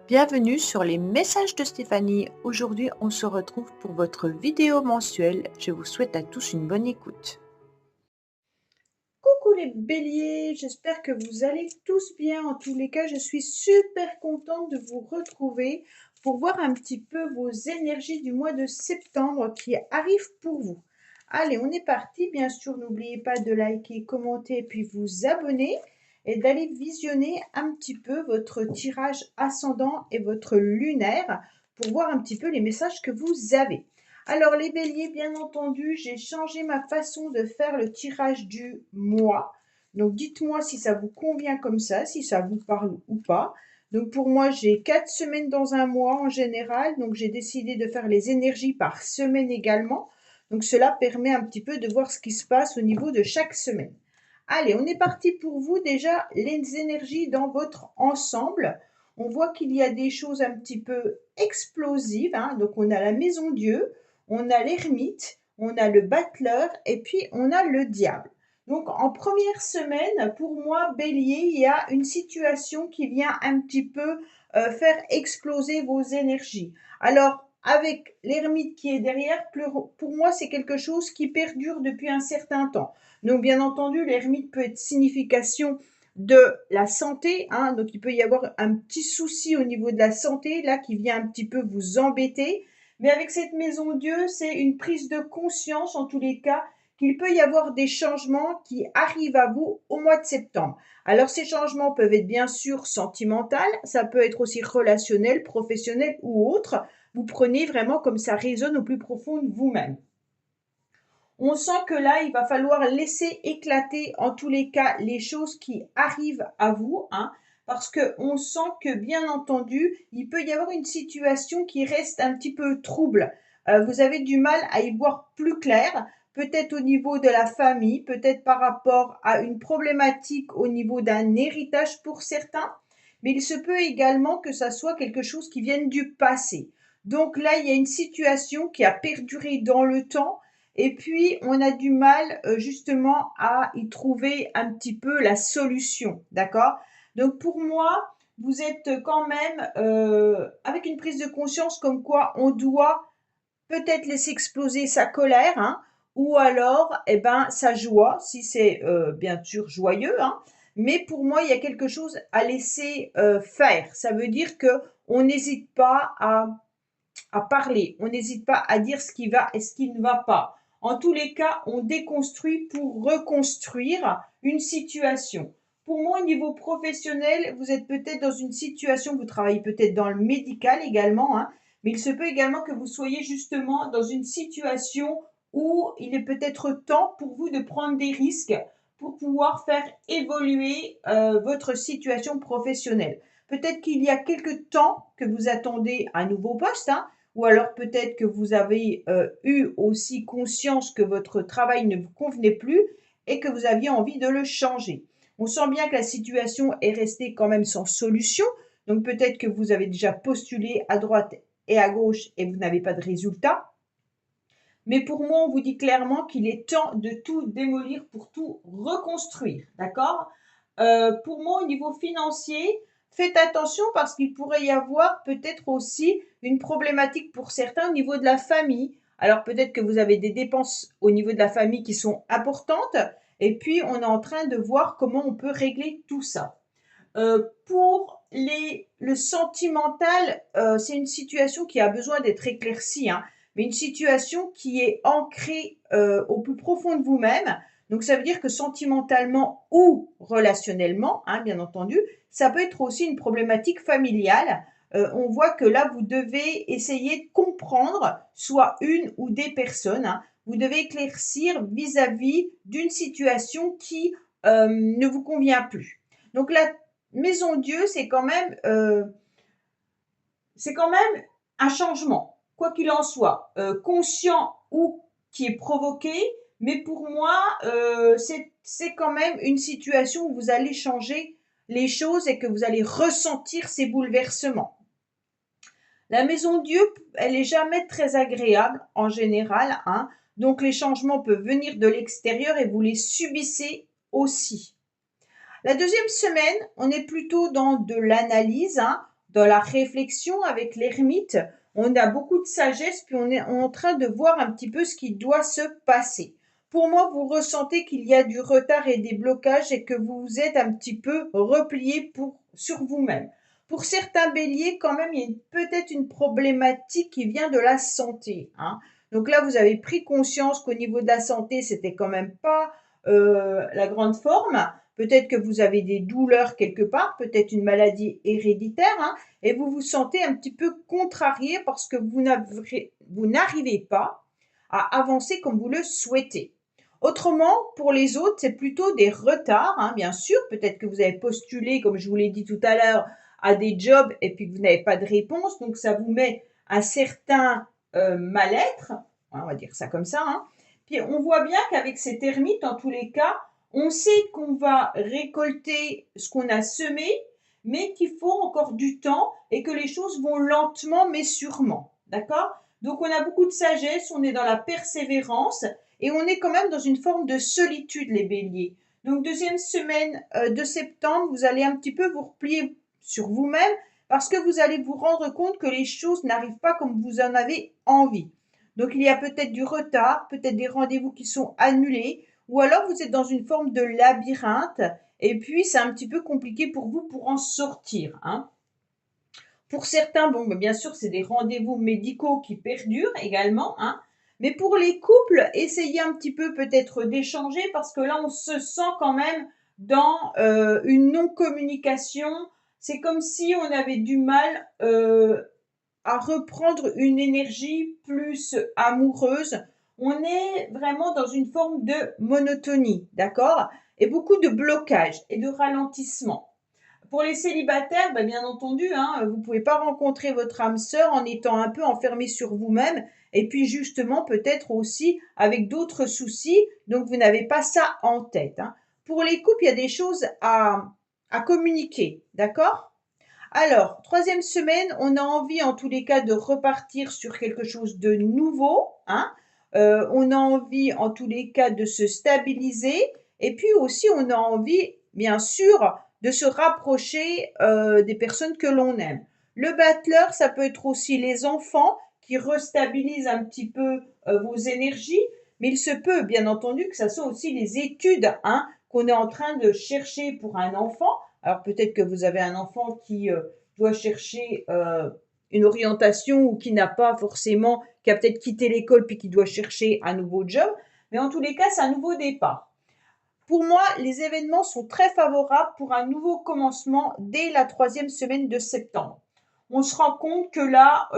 Bienvenue sur les messages de Stéphanie. Aujourd'hui, on se retrouve pour votre vidéo mensuelle. Je vous souhaite à tous une bonne écoute. Coucou les béliers, j'espère que vous allez tous bien. En tous les cas, je suis super contente de vous retrouver pour voir un petit peu vos énergies du mois de septembre qui arrivent pour vous. Allez, on est parti. Bien sûr, n'oubliez pas de liker, commenter, puis vous abonner et d'aller visionner un petit peu votre tirage ascendant et votre lunaire pour voir un petit peu les messages que vous avez. Alors les béliers, bien entendu, j'ai changé ma façon de faire le tirage du mois. Donc dites-moi si ça vous convient comme ça, si ça vous parle ou pas. Donc pour moi, j'ai 4 semaines dans un mois en général. Donc j'ai décidé de faire les énergies par semaine également. Donc cela permet un petit peu de voir ce qui se passe au niveau de chaque semaine. Allez, on est parti pour vous. Déjà, les énergies dans votre ensemble. On voit qu'il y a des choses un petit peu explosives, hein. Donc on a la maison Dieu, on a l'ermite, on a le battleur et puis on a le diable. Donc en première semaine, pour moi, bélier, il y a une situation qui vient un petit peu faire exploser vos énergies. Alors, avec l'ermite qui est derrière, pour moi, c'est quelque chose qui perdure depuis un certain temps. Donc, bien entendu, l'ermite peut être signification de la santé, hein. Donc il peut y avoir un petit souci au niveau de la santé, là, qui vient un petit peu vous embêter. Mais avec cette maison Dieu, c'est une prise de conscience, en tous les cas, qu'il peut y avoir des changements qui arrivent à vous au mois de septembre. Alors ces changements peuvent être bien sûr sentimentaux, ça peut être aussi relationnel, professionnel ou autre. Vous prenez vraiment comme ça résonne au plus profond de vous-même. On sent que là, il va falloir laisser éclater en tous les cas les choses qui arrivent à vous, hein, parce qu'on sent que bien entendu, il peut y avoir une situation qui reste un petit peu trouble. Vous avez du mal à y voir plus clair, peut-être au niveau de la famille, peut-être par rapport à une problématique au niveau d'un héritage pour certains, mais il se peut également que ça soit quelque chose qui vienne du passé. Donc là, il y a une situation qui a perduré dans le temps et puis, on a du mal justement à y trouver un petit peu la solution, d'accord? Donc, pour moi, vous êtes quand même avec une prise de conscience comme quoi on doit peut-être laisser exploser sa colère, hein, ou alors, eh ben, sa joie, si c'est bien sûr joyeux, hein. Mais pour moi, il y a quelque chose à laisser faire. Ça veut dire que on n'hésite pas à parler, on n'hésite pas à dire ce qui va et ce qui ne va pas. En tous les cas, on déconstruit pour reconstruire une situation. Pour moi, au niveau professionnel, vous êtes peut-être dans une situation, vous travaillez peut-être dans le médical également, hein, mais il se peut également que vous soyez justement dans une situation où il est peut-être temps pour vous de prendre des risques pour pouvoir faire évoluer votre situation professionnelle. Peut-être qu'il y a quelque temps que vous attendez un nouveau poste, hein, ou alors peut-être que vous avez eu aussi conscience que votre travail ne vous convenait plus et que vous aviez envie de le changer. On sent bien que la situation est restée quand même sans solution, donc peut-être que vous avez déjà postulé à droite et à gauche et vous n'avez pas de résultat. Mais pour moi, on vous dit clairement qu'il est temps de tout démolir pour tout reconstruire, d'accord? Pour moi, au niveau financier, faites attention parce qu'il pourrait y avoir peut-être aussi une problématique pour certains au niveau de la famille. Alors peut-être que vous avez des dépenses au niveau de la famille qui sont importantes et puis on est en train de voir comment on peut régler tout ça. Pour le sentimental, c'est une situation qui a besoin d'être éclaircie, hein, mais une situation qui est ancrée au plus profond de vous-même. Donc ça veut dire que sentimentalement ou relationnellement, hein, bien entendu, ça peut être aussi une problématique familiale. On voit que là, vous devez essayer de comprendre soit une ou des personnes, hein. Vous devez éclaircir vis-à-vis d'une situation qui ne vous convient plus. Donc la maison Dieu, c'est quand même un changement, quoi qu'il en soit, conscient ou qui est provoqué. Mais pour moi, c'est quand même une situation où vous allez changer les choses et que vous allez ressentir ces bouleversements. La maison Dieu, elle est jamais très agréable en général, hein. Donc les changements peuvent venir de l'extérieur et vous les subissez aussi. La deuxième semaine, on est plutôt dans de l'analyse, hein. dans la réflexion avec l'ermite. On a beaucoup de sagesse, puis on est en train de voir un petit peu ce qui doit se passer. Pour moi, vous ressentez qu'il y a du retard et des blocages et que vous vous êtes un petit peu replié sur vous-même. Pour certains béliers, quand même, il y a peut-être une problématique qui vient de la santé, hein. Donc là, vous avez pris conscience qu'au niveau de la santé, c'était quand même pas la grande forme. Peut-être que vous avez des douleurs quelque part, peut-être une maladie héréditaire, hein, et vous vous sentez un petit peu contrarié parce que vous n'arrivez pas à avancer comme vous le souhaitez. Autrement, pour les autres, c'est plutôt des retards, hein, bien sûr. Peut-être que vous avez postulé, comme je vous l'ai dit tout à l'heure, à des jobs et puis que vous n'avez pas de réponse. Donc, ça vous met un certain mal-être, hein, on va dire ça comme ça, hein. Puis, on voit bien qu'avec ces termites, en tous les cas, on sait qu'on va récolter ce qu'on a semé, mais qu'il faut encore du temps et que les choses vont lentement mais sûrement. D'accord? Donc on a beaucoup de sagesse, on est dans la persévérance et on est quand même dans une forme de solitude, les béliers. Donc deuxième semaine de septembre, vous allez un petit peu vous replier sur vous-même parce que vous allez vous rendre compte que les choses n'arrivent pas comme vous en avez envie. Donc il y a peut-être du retard, peut-être des rendez-vous qui sont annulés, ou alors vous êtes dans une forme de labyrinthe et puis c'est un petit peu compliqué pour vous pour en sortir, hein. Pour certains, bon, bien sûr, c'est des rendez-vous médicaux qui perdurent également, hein. Mais pour les couples, essayez un petit peu peut-être d'échanger parce que là, on se sent quand même dans une non-communication. C'est comme si on avait du mal à reprendre une énergie plus amoureuse. On est vraiment dans une forme de monotonie, d'accord? Et beaucoup de blocage et de ralentissement. Pour les célibataires, bien entendu, hein, vous ne pouvez pas rencontrer votre âme sœur en étant un peu enfermé sur vous-même et puis justement peut-être aussi avec d'autres soucis, donc vous n'avez pas ça en tête, hein. Pour les couples, il y a des choses à communiquer, d'accord? Alors, troisième semaine, on a envie en tous les cas de repartir sur quelque chose de nouveau, hein. On a envie en tous les cas de se stabiliser et puis aussi on a envie, bien sûr, de se rapprocher des personnes que l'on aime. Le battleur, ça peut être aussi les enfants qui restabilisent un petit peu vos énergies, mais il se peut, bien entendu, que ça soit aussi les études, hein, qu'on est en train de chercher pour un enfant. Alors peut-être que vous avez un enfant qui doit chercher une orientation ou qui n'a pas forcément, qui a peut-être quitté l'école puis qui doit chercher un nouveau job. Mais en tous les cas, c'est un nouveau départ. Pour moi, les événements sont très favorables pour un nouveau commencement dès la troisième semaine de septembre. On se rend compte que là,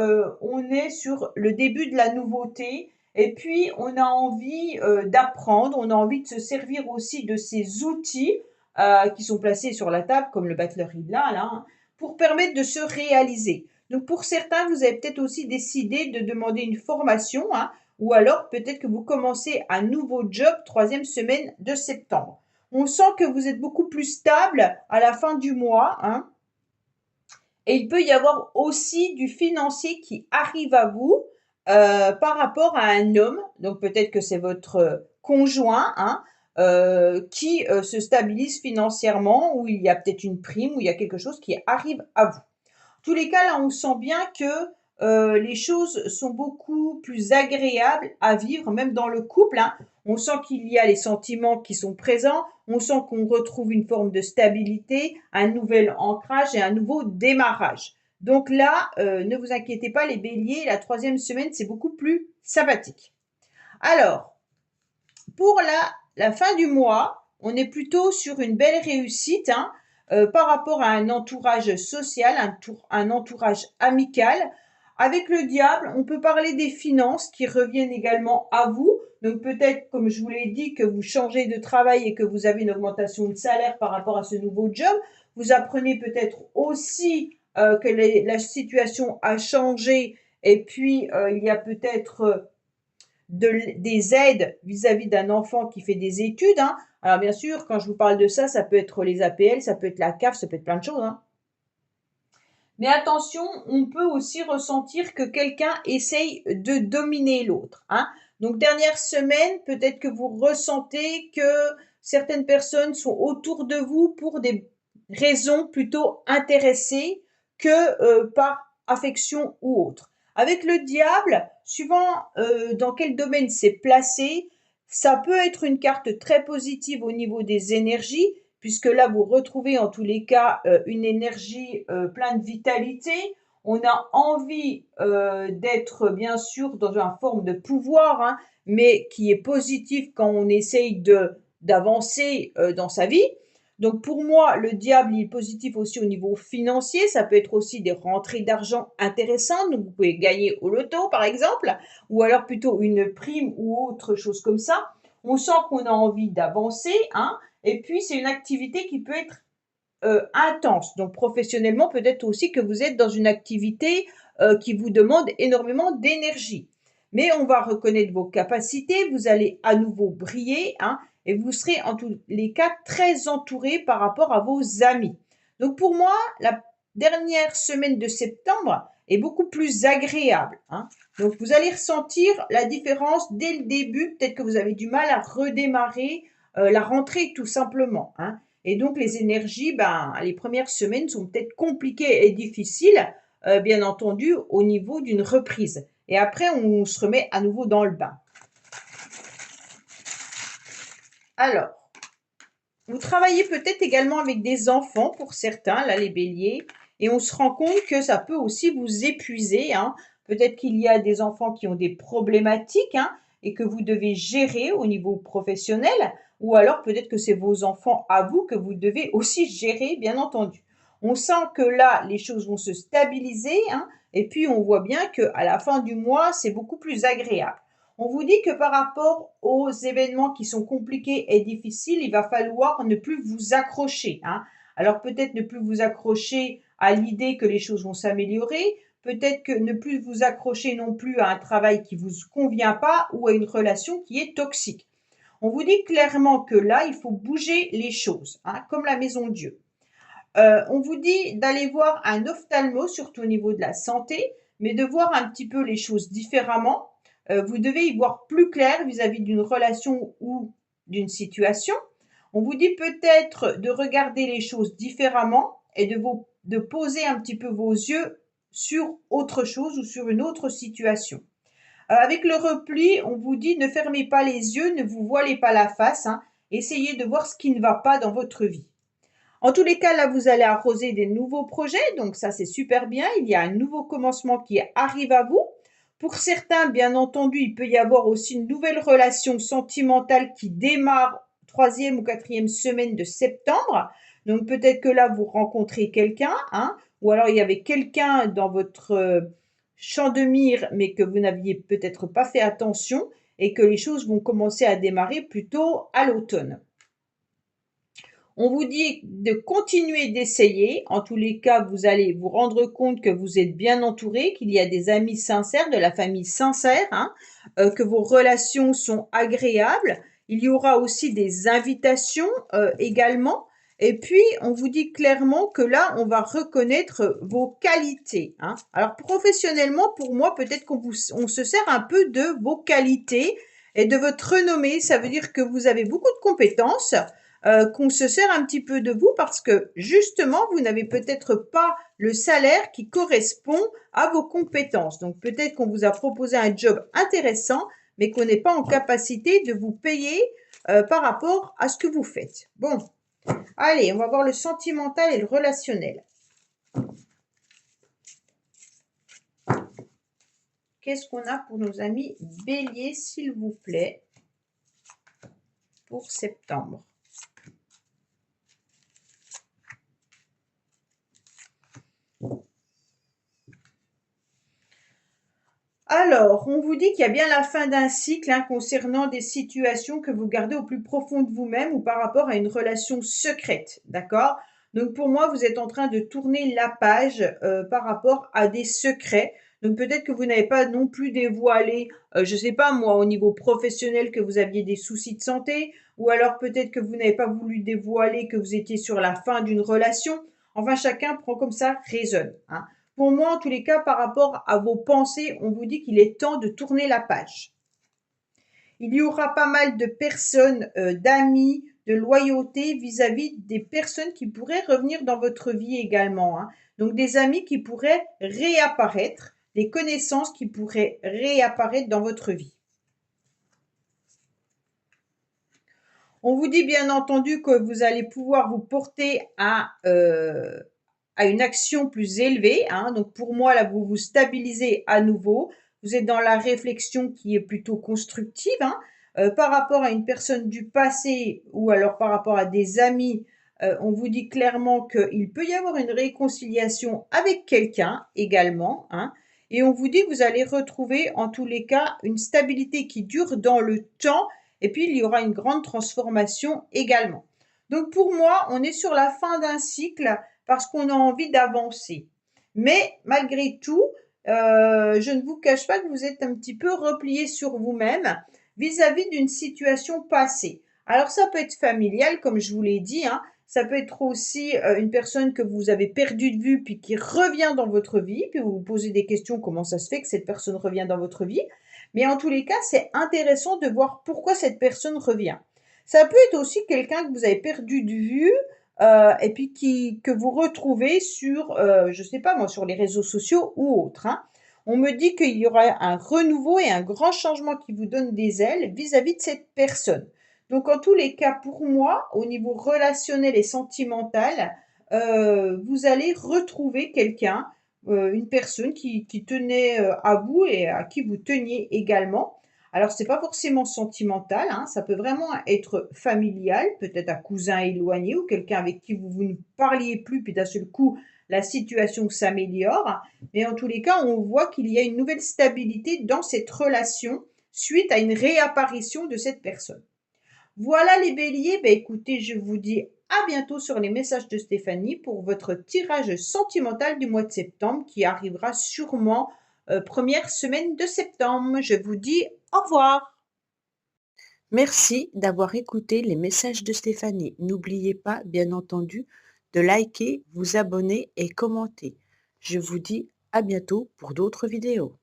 on est sur le début de la nouveauté et puis on a envie d'apprendre, on a envie de se servir aussi de ces outils qui sont placés sur la table, comme le Battler Idla, là, hein, pour permettre de se réaliser. Donc pour certains, vous avez peut-être aussi décidé de demander une formation, hein, ou alors peut-être que vous commencez un nouveau job troisième semaine de septembre. On sent que vous êtes beaucoup plus stable à la fin du mois, hein. Et il peut y avoir aussi du financier qui arrive à vous par rapport à un homme. Donc peut-être que c'est votre conjoint, hein, qui se stabilise financièrement, ou il y a peut-être une prime, ou il y a quelque chose qui arrive à vous. En tous les cas, là, on sent bien que les choses sont beaucoup plus agréables à vivre, même dans le couple, hein. On sent qu'il y a les sentiments qui sont présents, on sent qu'on retrouve une forme de stabilité, un nouvel ancrage et un nouveau démarrage. Donc là, ne vous inquiétez pas, les béliers, la troisième semaine, c'est beaucoup plus sympathique. Alors, pour la fin du mois, on est plutôt sur une belle réussite, hein, par rapport à un entourage social, un entourage amical. Avec le diable, on peut parler des finances qui reviennent également à vous. Donc peut-être, comme je vous l'ai dit, que vous changez de travail et que vous avez une augmentation de salaire par rapport à ce nouveau job. Vous apprenez peut-être aussi que la situation a changé et puis il y a peut-être des aides vis-à-vis d'un enfant qui fait des études, hein. Alors bien sûr, quand je vous parle de ça, ça peut être les APL, ça peut être la CAF, ça peut être plein de choses, hein. Mais attention, on peut aussi ressentir que quelqu'un essaye de dominer l'autre, hein. Donc dernière semaine, peut-être que vous ressentez que certaines personnes sont autour de vous pour des raisons plutôt intéressées que par affection ou autre. Avec le diable, suivant dans quel domaine c'est placé, ça peut être une carte très positive au niveau des énergies, puisque là, vous retrouvez en tous les cas une énergie pleine de vitalité. On a envie d'être bien sûr dans une forme de pouvoir, hein, mais qui est positif quand on essaye d'avancer dans sa vie. Donc pour moi, le diable, il est positif aussi au niveau financier. Ça peut être aussi des rentrées d'argent intéressantes. Donc vous pouvez gagner au loto, par exemple, ou alors plutôt une prime ou autre chose comme ça. On sent qu'on a envie d'avancer, hein. Et puis c'est une activité qui peut être intense. Donc professionnellement, peut-être aussi que vous êtes dans une activité qui vous demande énormément d'énergie. Mais on va reconnaître vos capacités, vous allez à nouveau briller, hein, et vous serez en tous les cas très entouré par rapport à vos amis. Donc pour moi, la dernière semaine de septembre est beaucoup plus agréable, hein. Donc vous allez ressentir la différence dès le début. Peut-être que vous avez du mal à redémarrer la rentrée tout simplement, hein. Et donc les énergies, ben, les premières semaines sont peut-être compliquées et difficiles, bien entendu, au niveau d'une reprise. Et après, on se remet à nouveau dans le bain. Alors, vous travaillez peut-être également avec des enfants pour certains, là les béliers, et on se rend compte que ça peut aussi vous épuiser, hein. Peut-être qu'il y a des enfants qui ont des problématiques, hein, et que vous devez gérer au niveau professionnel, ou alors peut-être que c'est vos enfants à vous que vous devez aussi gérer, bien entendu. On sent que là, les choses vont se stabiliser, hein, et puis on voit bien qu'à la fin du mois, c'est beaucoup plus agréable. On vous dit que par rapport aux événements qui sont compliqués et difficiles, il va falloir ne plus vous accrocher, hein. Alors peut-être ne plus vous accrocher à l'idée que les choses vont s'améliorer, peut-être que ne plus vous accrocher non plus à un travail qui vous convient pas ou à une relation qui est toxique. On vous dit clairement que là, il faut bouger les choses, hein, comme la maison Dieu. On vous dit d'aller voir un ophtalmo, surtout au niveau de la santé, mais de voir un petit peu les choses différemment. Vous devez y voir plus clair vis-à-vis d'une relation ou d'une situation. On vous dit peut-être de regarder les choses différemment et de poser un petit peu vos yeux sur autre chose ou sur une autre situation. Avec le repli, on vous dit ne fermez pas les yeux, ne vous voilez pas la face, hein. Essayez de voir ce qui ne va pas dans votre vie. En tous les cas, là, vous allez arroser des nouveaux projets, donc ça, c'est super bien. Il y a un nouveau commencement qui arrive à vous. Pour certains, bien entendu, il peut y avoir aussi une nouvelle relation sentimentale qui démarre troisième ou quatrième semaine de septembre. Donc peut-être que là, vous rencontrez quelqu'un, hein, ou alors il y avait quelqu'un dans votre champ de mire, mais que vous n'aviez peut-être pas fait attention et que les choses vont commencer à démarrer plutôt à l'automne. On vous dit de continuer d'essayer. En tous les cas, vous allez vous rendre compte que vous êtes bien entouré, qu'il y a des amis sincères, de la famille sincère, hein, que vos relations sont agréables. Il y aura aussi des invitations également. Et puis, on vous dit clairement que là, on va reconnaître vos qualités, hein. Alors, professionnellement, pour moi, peut-être on se sert un peu de vos qualités et de votre renommée. Ça veut dire que vous avez beaucoup de compétences, qu'on se sert un petit peu de vous parce que justement, vous n'avez peut-être pas le salaire qui correspond à vos compétences. Donc peut-être qu'on vous a proposé un job intéressant, mais qu'on n'est pas en capacité de vous payer par rapport à ce que vous faites. Bon, allez, on va voir le sentimental et le relationnel. Qu'est-ce qu'on a pour nos amis béliers, s'il vous plaît, pour septembre? Alors, on vous dit qu'il y a bien la fin d'un cycle, hein, concernant des situations que vous gardez au plus profond de vous-même ou par rapport à une relation secrète, d'accord? Donc pour moi, vous êtes en train de tourner la page par rapport à des secrets. Donc peut-être que vous n'avez pas non plus dévoilé, je ne sais pas moi, au niveau professionnel que vous aviez des soucis de santé, ou alors peut-être que vous n'avez pas voulu dévoiler que vous étiez sur la fin d'une relation. Enfin, chacun prend comme ça raisonne, hein. Pour moi, en tous les cas, par rapport à vos pensées, on vous dit qu'il est temps de tourner la page. Il y aura pas mal de personnes, d'amis, de loyauté vis-à-vis des personnes qui pourraient revenir dans votre vie également, hein. Donc des amis qui pourraient réapparaître, des connaissances qui pourraient réapparaître dans votre vie. On vous dit bien entendu que vous allez pouvoir vous porter à une action plus élevée, hein. Donc pour moi, là, vous vous stabilisez à nouveau. Vous êtes dans la réflexion qui est plutôt constructive, hein. Par rapport à une personne du passé ou alors par rapport à des amis, on vous dit clairement qu'il peut y avoir une réconciliation avec quelqu'un également, hein. Et on vous dit que vous allez retrouver en tous les cas une stabilité qui dure dans le temps et puis il y aura une grande transformation également. Donc pour moi, on est sur la fin d'un cycle parce qu'on a envie d'avancer. Mais malgré tout, je ne vous cache pas que vous êtes un petit peu replié sur vous-même vis-à-vis d'une situation passée. Alors ça peut être familial, comme je vous l'ai dit, hein. Ça peut être aussi une personne que vous avez perdue de vue puis qui revient dans votre vie, puis vous vous posez des questions, comment ça se fait que cette personne revient dans votre vie. Mais en tous les cas, c'est intéressant de voir pourquoi cette personne revient. Ça peut être aussi quelqu'un que vous avez perdu de vue et puis que vous retrouvez sur, je ne sais pas moi, sur les réseaux sociaux ou autres, hein. On me dit qu'il y aura un renouveau et un grand changement qui vous donne des ailes vis-à-vis de cette personne. Donc en tous les cas, pour moi, au niveau relationnel et sentimental, vous allez retrouver quelqu'un, une personne qui tenait à vous et à qui vous teniez également. Alors, c'est pas forcément sentimental, hein, ça peut vraiment être familial, peut-être un cousin éloigné ou quelqu'un avec qui vous ne parliez plus, puis d'un seul coup, la situation s'améliore. Mais en tous les cas, on voit qu'il y a une nouvelle stabilité dans cette relation suite à une réapparition de cette personne. Voilà les béliers, ben écoutez, je vous dis à bientôt sur les messages de Stéphanie pour votre tirage sentimental du mois de septembre qui arrivera sûrement première semaine de septembre. Je vous dis au revoir. Merci d'avoir écouté les messages de Stéphanie. N'oubliez pas, bien entendu, de liker, vous abonner et commenter. Je vous dis à bientôt pour d'autres vidéos.